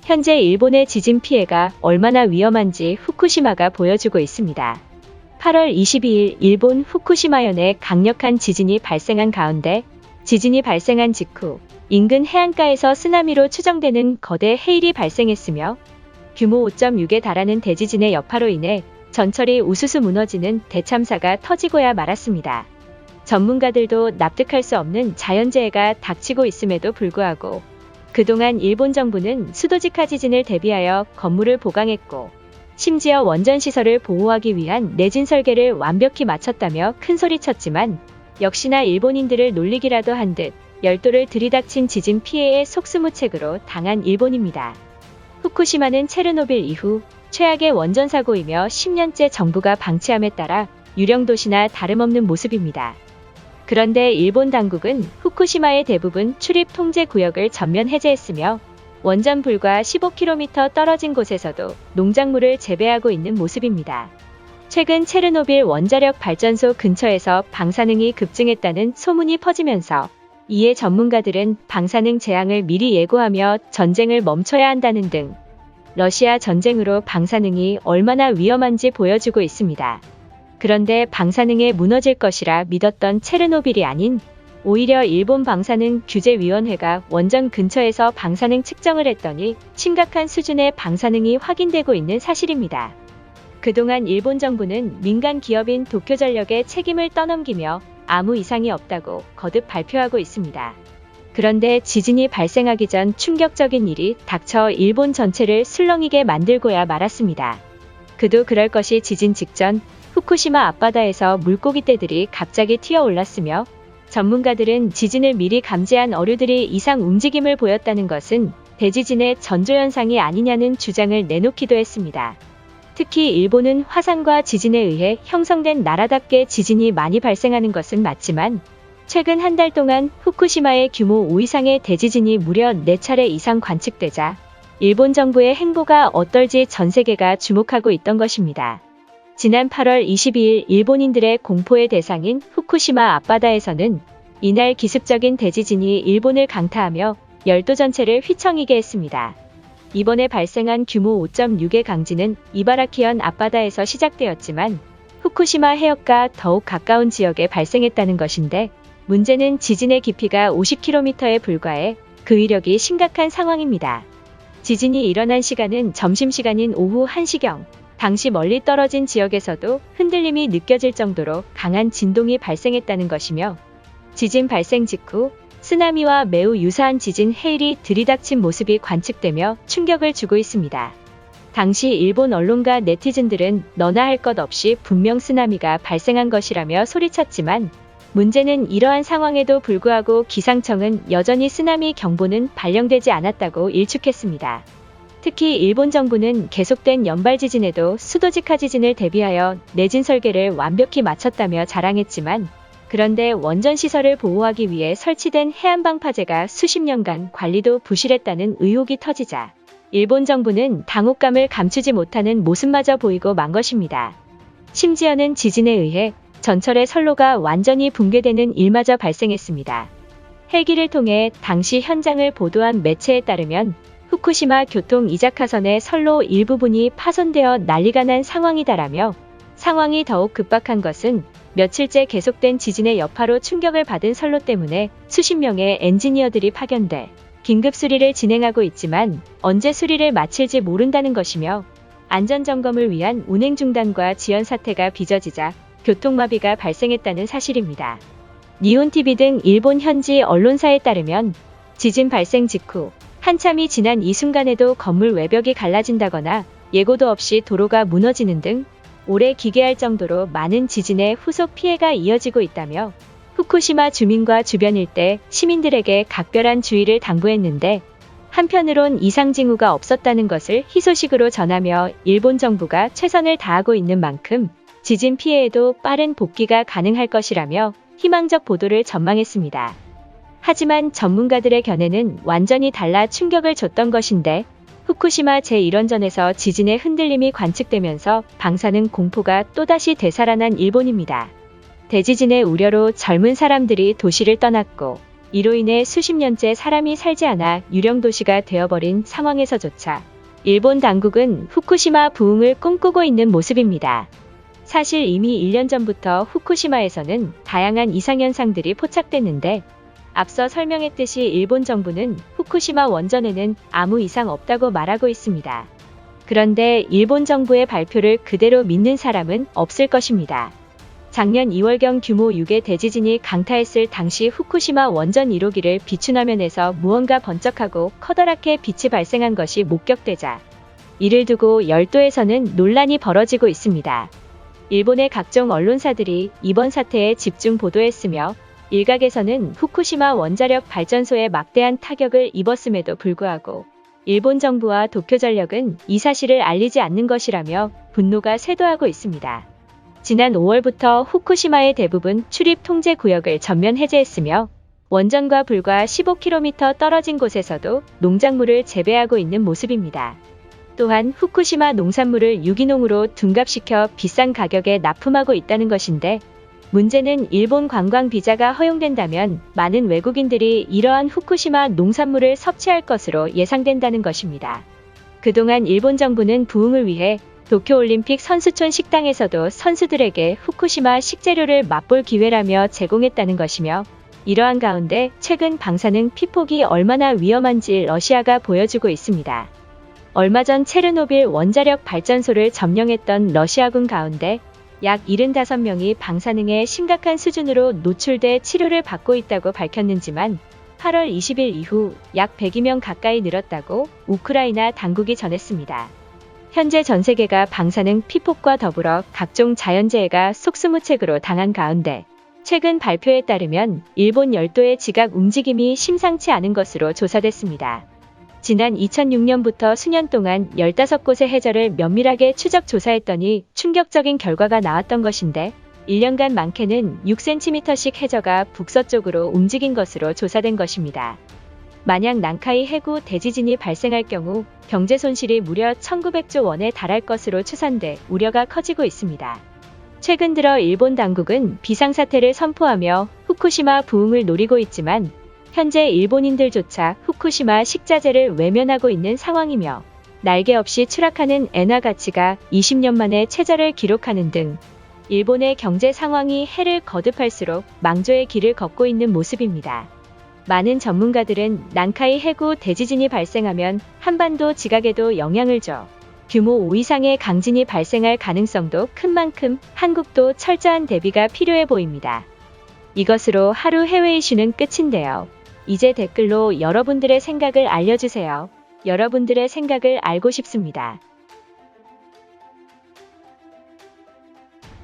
현재 일본의 지진 피해가 얼마나 위험한지 후쿠시마가 보여주고 있습니다. 8월 22일 일본 후쿠시마현에 강력한 지진이 발생한 가운데 지진이 발생한 직후 인근 해안가에서 쓰나미로 추정되는 거대 해일이 발생했으며 규모 5.6에 달하는 대지진의 여파로 인해 전철이 우수수 무너지는 대참사가 터지고야 말았습니다. 전문가들도 납득할 수 없는 자연재해가 닥치고 있음에도 불구하고 그동안 일본 정부는 수도직하 지진을 대비하여 건물을 보강했고 심지어 원전시설을 보호하기 위한 내진 설계를 완벽히 마쳤다며 큰소리쳤지만 역시나 일본인들을 놀리기라도 한 듯 열도를 들이닥친 지진 피해의 속수무책으로 당한 일본입니다. 후쿠시마는 체르노빌 이후 최악의 원전사고이며 10년째 정부가 방치함에 따라 유령도시나 다름없는 모습입니다. 그런데 일본 당국은 후쿠시마의 대부분 출입 통제 구역을 전면 해제했으며 원전 불과 15km 떨어진 곳에서도 농작물을 재배하고 있는 모습입니다. 최근 체르노빌 원자력 발전소 근처에서 방사능이 급증했다는 소문이 퍼지면서 이에 전문가들은 방사능 재앙을 미리 예고하며 전쟁을 멈춰야 한다는 등 러시아 전쟁으로 방사능이 얼마나 위험한지 보여주고 있습니다. 그런데 방사능에 무너질 것이라 믿었던 체르노빌이 아닌 오히려 일본 방사능 규제위원회가 원전 근처에서 방사능 측정을 했더니 심각한 수준의 방사능이 확인되고 있는 사실입니다. 그동안 일본 정부는 민간 기업인 도쿄전력에 책임을 떠넘기며 아무 이상이 없다고 거듭 발표하고 있습니다. 그런데 지진이 발생하기 전 충격적인 일이 닥쳐 일본 전체를 술렁이게 만들고야 말았습니다. 그도 그럴 것이 지진 직전 후쿠시마 앞바다에서 물고기 떼들이 갑자기 튀어올랐으며 전문가들은 지진을 미리 감지한 어류들이 이상 움직임을 보였다는 것은 대지진의 전조현상이 아니냐는 주장을 내놓기도 했습니다. 특히 일본은 화산과 지진에 의해 형성된 나라답게 지진이 많이 발생하는 것은 맞지만 최근 한 달 동안 후쿠시마의 규모 5 이상의 대지진이 무려 4차례 이상 관측되자 일본 정부의 행보가 어떨지 전 세계가 주목하고 있던 것입니다. 지난 8월 22일 일본인들의 공포의 대상인 후쿠시마 앞바다에서는 이날 기습적인 대지진이 일본을 강타하며 열도 전체를 휘청이게 했습니다. 이번에 발생한 규모 5.6의 강진은 이바라키현 앞바다에서 시작되었지만 후쿠시마 해역과 더욱 가까운 지역에 발생했다는 것인데 문제는 지진의 깊이가 50km에 불과해 그 위력이 심각한 상황입니다. 지진이 일어난 시간은 점심시간인 오후 1시경, 당시 멀리 떨어진 지역에서도 흔들림이 느껴질 정도로 강한 진동이 발생했다는 것이며 지진 발생 직후 쓰나미와 매우 유사한 지진 해일이 들이닥친 모습이 관측되며 충격을 주고 있습니다. 당시 일본 언론과 네티즌들은 너나 할 것 없이 분명 쓰나미가 발생한 것이라며 소리쳤지만 문제는 이러한 상황에도 불구하고 기상청은 여전히 쓰나미 경보는 발령되지 않았다고 일축했습니다. 특히 일본 정부는 계속된 연발 지진에도 수도직하 지진을 대비하여 내진 설계를 완벽히 마쳤다며 자랑했지만 그런데 원전 시설을 보호하기 위해 설치된 해안방파제가 수십 년간 관리도 부실했다는 의혹이 터지자 일본 정부는 당혹감을 감추지 못하는 모습마저 보이고 만 것입니다. 심지어는 지진에 의해 전철의 선로가 완전히 붕괴되는 일마저 발생했습니다. 헬기를 통해 당시 현장을 보도한 매체에 따르면 후쿠시마 교통 이자카선의 선로 일부분이 파손되어 난리가 난 상황이다라며 상황이 더욱 급박한 것은 며칠째 계속된 지진의 여파로 충격을 받은 선로 때문에 수십 명의 엔지니어들이 파견돼 긴급 수리를 진행하고 있지만 언제 수리를 마칠지 모른다는 것이며 안전점검을 위한 운행 중단과 지연 사태가 빚어지자 교통마비가 발생했다는 사실입니다. 니혼TV 등 일본 현지 언론사에 따르면 지진 발생 직후 한참이 지난 이 순간에도 건물 외벽이 갈라진다거나 예고도 없이 도로가 무너지는 등 오래 기괴할 정도로 많은 지진의 후속 피해가 이어지고 있다며 후쿠시마 주민과 주변 일대 시민들에게 각별한 주의를 당부했는데 한편으론 이상 징후가 없었다는 것을 희소식으로 전하며 일본 정부가 최선을 다하고 있는 만큼 지진 피해에도 빠른 복귀가 가능할 것이라며 희망적 보도를 전망했습니다. 하지만 전문가들의 견해는 완전히 달라 충격을 줬던 것인데 후쿠시마 제1원전에서 지진의 흔들림이 관측되면서 방사능 공포가 또다시 되살아난 일본입니다. 대지진의 우려로 젊은 사람들이 도시를 떠났고 이로 인해 수십 년째 사람이 살지 않아 유령 도시가 되어버린 상황에서조차 일본 당국은 후쿠시마 부흥을 꿈꾸고 있는 모습입니다. 사실 이미 1년 전부터 후쿠시마에서는 다양한 이상현상들이 포착됐는데 앞서 설명했듯이 일본 정부는 후쿠시마 원전에는 아무 이상 없다고 말하고 있습니다. 그런데 일본 정부의 발표를 그대로 믿는 사람은 없을 것입니다. 작년 2월경 규모 6의 대지진이 강타했을 당시 후쿠시마 원전 1호기를 비춘화면에서 무언가 번쩍하고 커다랗게 빛이 발생한 것이 목격되자 이를 두고 열도에서는 논란이 벌어지고 있습니다. 일본의 각종 언론사들이 이번 사태에 집중 보도했으며 일각에서는 후쿠시마 원자력 발전소에 막대한 타격을 입었음에도 불구하고 일본 정부와 도쿄전력은 이 사실을 알리지 않는 것이라며 분노가 쇄도하고 있습니다. 지난 5월부터 후쿠시마의 대부분 출입 통제 구역을 전면 해제했으며 원전과 불과 15km 떨어진 곳에서도 농작물을 재배하고 있는 모습입니다. 또한 후쿠시마 농산물을 유기농으로 둔갑시켜 비싼 가격에 납품하고 있다는 것인데 문제는 일본 관광 비자가 허용된다면 많은 외국인들이 이러한 후쿠시마 농산물을 섭취할 것으로 예상된다는 것입니다. 그동안 일본 정부는 부흥을 위해 도쿄올림픽 선수촌 식당에서도 선수들에게 후쿠시마 식재료를 맛볼 기회라며 제공했다는 것이며 이러한 가운데 최근 방사능 피폭이 얼마나 위험한지 러시아가 보여주고 있습니다. 얼마 전 체르노빌 원자력 발전소를 점령했던 러시아군 가운데 약 75명이 방사능의 심각한 수준으로 노출돼 치료를 받고 있다고 밝혔는지만 8월 20일 이후 약 102명 가까이 늘었다고 우크라이나 당국이 전했습니다. 현재 전 세계가 방사능 피폭과 더불어 각종 자연재해가 속수무책으로 당한 가운데 최근 발표에 따르면 일본 열도의 지각 움직임이 심상치 않은 것으로 조사됐습니다. 지난 2006년부터 수년 동안 15곳의 해저를 면밀하게 추적 조사했더니 충격적인 결과가 나왔던 것인데 1년간 많게는 6cm씩 해저가 북서쪽으로 움직인 것으로 조사된 것입니다. 만약 난카이 해구 대지진이 발생할 경우 경제 손실이 무려 1900조 원에 달할 것으로 추산돼 우려가 커지고 있습니다. 최근 들어 일본 당국은 비상사태를 선포하며 후쿠시마 부흥을 노리고 있지만 현재 일본인들조차 후쿠시마 식자재를 외면하고 있는 상황이며 날개 없이 추락하는 엔화 가치가 20년 만에 최저를 기록하는 등 일본의 경제 상황이 해를 거듭할수록 망조의 길을 걷고 있는 모습입니다. 많은 전문가들은 난카이 해구 대지진이 발생하면 한반도 지각에도 영향을 줘 규모 5 이상의 강진이 발생할 가능성도 큰 만큼 한국도 철저한 대비가 필요해 보입니다. 이것으로 하루 해외 이슈는 끝인데요. 이제 댓글로 여러분들의 생각을 알려주세요. 여러분들의 생각을 알고 싶습니다.